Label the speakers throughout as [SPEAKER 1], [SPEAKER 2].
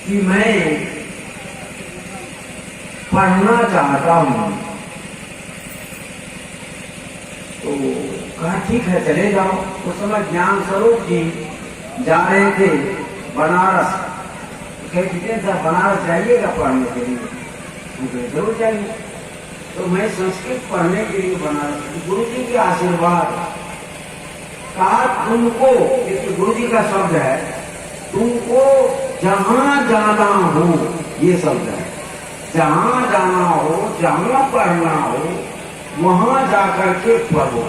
[SPEAKER 1] कि मैं पढ़ना चाहता हूं। तो कहा ठीक है चले जाओ। उस समय ज्ञान स्वरूप जी जा रहे थे बनारस। कहते थे बनारस जाइएगा पढ़ने के लिए। जरूर जाइए। तो मैं संस्कृत पढ़ने के लिए बनारस, गुरु जी के आशीर्वाद कहा तुमको, देखिए गुरु जी का शब्द है, तुमको जहां जाना हो, ये शब्द है, जहां जाना हो, जहां पढ़ना हो, वहां जाकर के पढ़ो।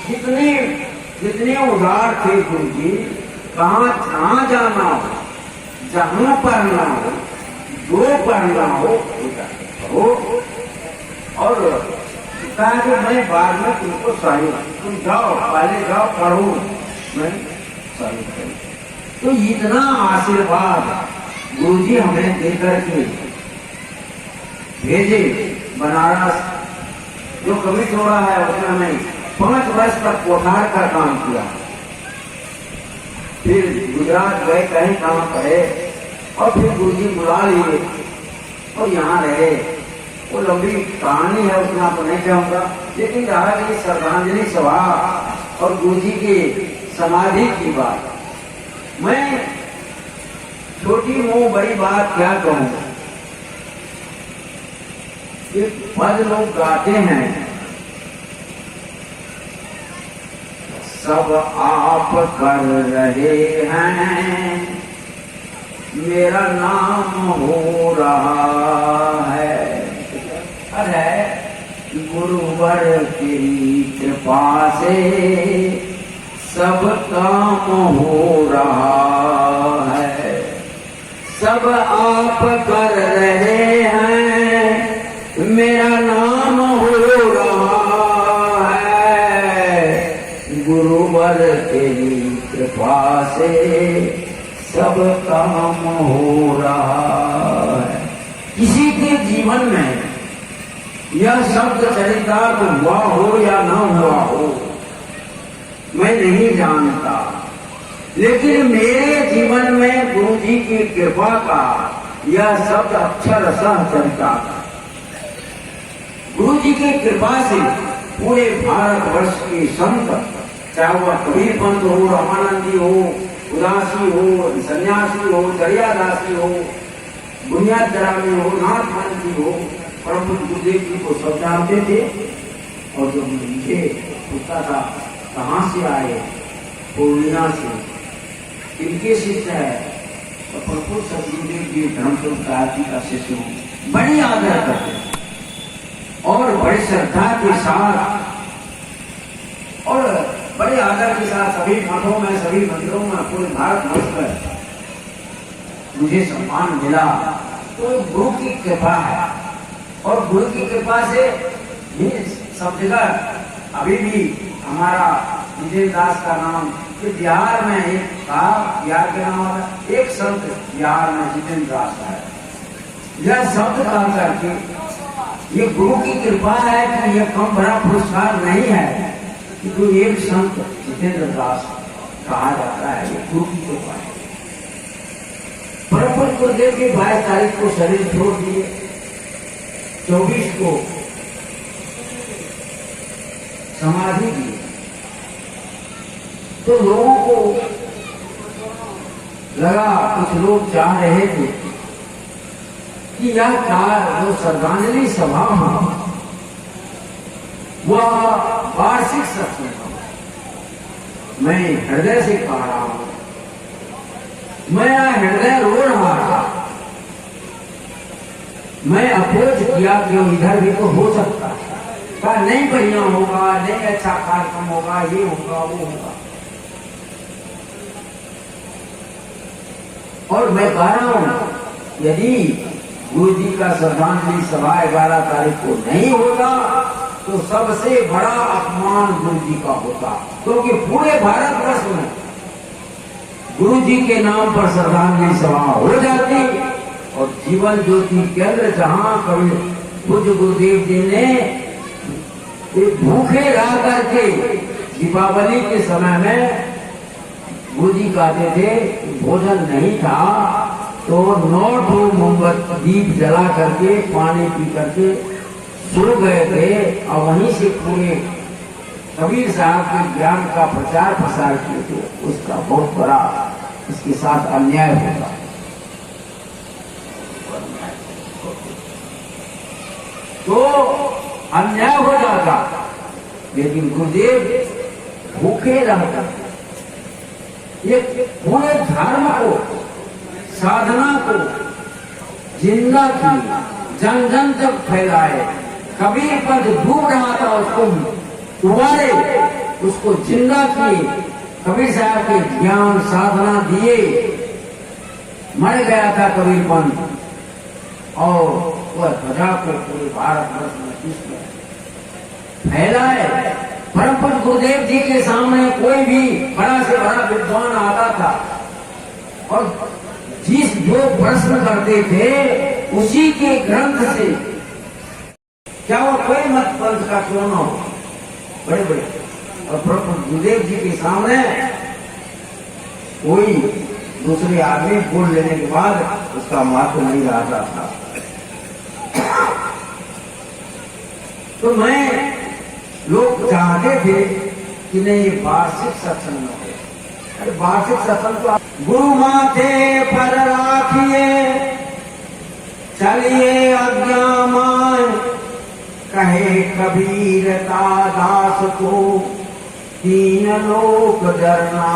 [SPEAKER 1] कितने उदार थे गुरु जी। जहां जाना हो, जहां पढ़ना हो, जो पढ़ना हो पढ़ो। और कहा कि मैं बाद में तुमको सहयोग, तुम जाओ पहले जाओ पढ़ो, मैं सहयोग करूँ। तो इतना आशीर्वाद गुरुजी हमें देकर के भेजे बनारस। जो कभी छोड़ा है उसने हमें 5 वर्ष तक कोठार का काम किया। फिर गुजरात गए, कहीं काम करे, और फिर गुरुजी बुला लिए और यहाँ रहे। वो लंबी कहानी है, उतना तो नहीं कहूँगा, लेकिन कहा कि श्रद्धांजलि सभा और गुरुजी की समाधि की बात। मैं छोटी मुंह बड़ी बात क्या कहूँ। ये पद लोग गाते हैं, सब आप कर रहे हैं, मेरा नाम हो रहा है। अरे गुरुवर की कृपा से सब काम हो रहा है। सब आप कर रहे हैं, मेरा नाम हो रहा है। गुरुवर तेरी कृपा से सब काम हो रहा है। किसी के जीवन में यह शब्द चरितार्थ हुआ हो या न हुआ हो, मैं नहीं जानता, लेकिन मेरे जीवन में गुरु जी की कृपा का यह शब्द अक्षरशः चरितार्थ। गुरु जी की कृपा से पूरे भारतवर्ष के संत, चाहे वह कबीर पंत हो, रामानंदी हो, उदासी हो, सन्यासी हो, दरियादासी हो, बुनियादरामी हो, नाथमंत्री हो, परम गुरुदेव जी को सब जानते थे। और जब मुझे पूछता था कहाँ से आए, पूर्णिया से, किनके शिष्य है, तो प्रभु सतगुरुदेव जी धर्मचंद कार्तिक का शिष्य हूँ। बड़ी आदर करते और बड़ी श्रद्धा के साथ और बड़े आदर के साथ सभी मठों में, सभी मंदिरों में, पूरे भारतवर्ष में मुझे सम्मान मिला। तो गुरु की कृपा है, और गुरु की कृपा से ही सब जगह अभी भी हमारा जितेंद्र दास का नाम, बिहार में एक था, बिहार के नाम एक संत बिहार में जितेंद्र दास है। यह शब्द कहा करके ये गुरु की कृपा है कि यह कम बड़ा पुरस्कार नहीं है कि जो एक संत जितेंद्र दास कहा जाता है, ये गुरु की कृपा है। परम गुरुदेव की 22 तारीख को शरीर छोड़ दिए, 24 को समाधि दी। तो लोगों को लगा, कुछ लोग चाह रहे थे कि यह कार्य जो श्रद्धांजलि सभा है वह वार्षिक सत्संग। मैं हृदय से कह रहा हूं, मेरा हृदय रो रहा था। मैं अप्रोच किया कि इधर भी तो हो सकता है, कहा नहीं बढ़िया होगा, नहीं अच्छा कार्यक्रम होगा, ये होगा वो होगा। और मैं कह रहा हूं यदि गुरु जी का श्रद्धांजलि सभा 11 तारीख को नहीं होता तो सबसे बड़ा अपमान गुरु जी का होता, क्योंकि पूरे भारतवर्ष में गुरु जी के नाम पर श्रद्धांजलि सभा हो जाती और जीवन ज्योति केंद्र जहां कभी पूज्य गुरुदेव जी ने भूखे रह करके दीपावली के समय में गुरु जी कहते थे भोजन नहीं था तो 9 मोमबत्ती दीप जला करके पानी पी करके सो गए थे और वहीं से पूरे कबीर साहब के ज्ञान का प्रचार प्रसार किए थे। उसका बहुत बड़ा इसके साथ अन्याय होगा। तो अन्याय हो जाता, लेकिन गुरुदेव भूखे रहता। ये पूरे धर्म को, साधना को जिंदा की, जन जन तक फैलाए। कबीर पर जो डूब रहा था उसको उबारे, उसको जिंदा किए। कबीर साहब के ज्ञान साधना दिए। मर गया था कबीर पंथ और वह ध्वजा को पूरे भारतवर्ष में विश्व में फैलाए। परम पूज्य गुरुदेव जी के सामने कोई भी बड़ा से बड़ा विद्वान आता था और जिस जो प्रश्न करते थे उसी के ग्रंथ से, क्या वो कोई मत पंथ का क्यों न हो, बड़े बड़े, और प्रभु गुरुदेव जी के सामने कोई दूसरे आदमी बोल लेने के बाद उसका महत्व नहीं रहता था। तो मैं लोग चाहते थे कि नहीं वार्षिक सत्संग हो। अरे वार्षिक सत्संग तो गुरु माथे पर राखिए, चलिए आज्ञा मान, कहे कबीर दास को, तीन लोक डरना।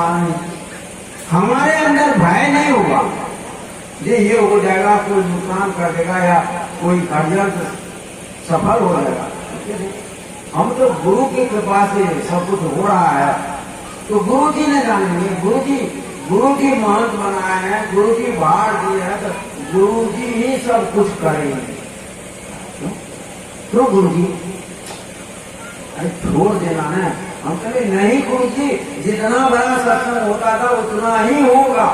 [SPEAKER 1] हमारे अंदर भय नहीं होगा ये हो जाएगा, कोई नुकसान कर देगा या कोई षड्यंत्र सफल हो जाएगा। हम तो गुरु की कृपा से सब कुछ हो रहा है, तो गुरु जी ने जानेंगे। गुरु जी महंत बनाए हैं, गुरु जी बाहर दिए हैं, तो गुरु जी ही सब कुछ करेंगे। क्यों गुरु जी? अरे छोड़ देना है। हम कहे नहीं गुरु जी, जितना बड़ा सत्संग होता था उतना ही होगा,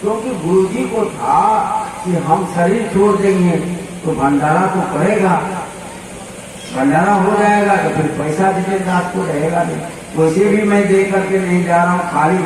[SPEAKER 1] क्योंकि गुरु जी को था कि हम शरीर छोड़ देंगे तो भंडारा तो करेगा, भंडारा हो जाएगा तो फिर पैसा देने दास को रहेगा नहीं। वैसे भी मैं दे करके नहीं जा रहा हूँ, खाली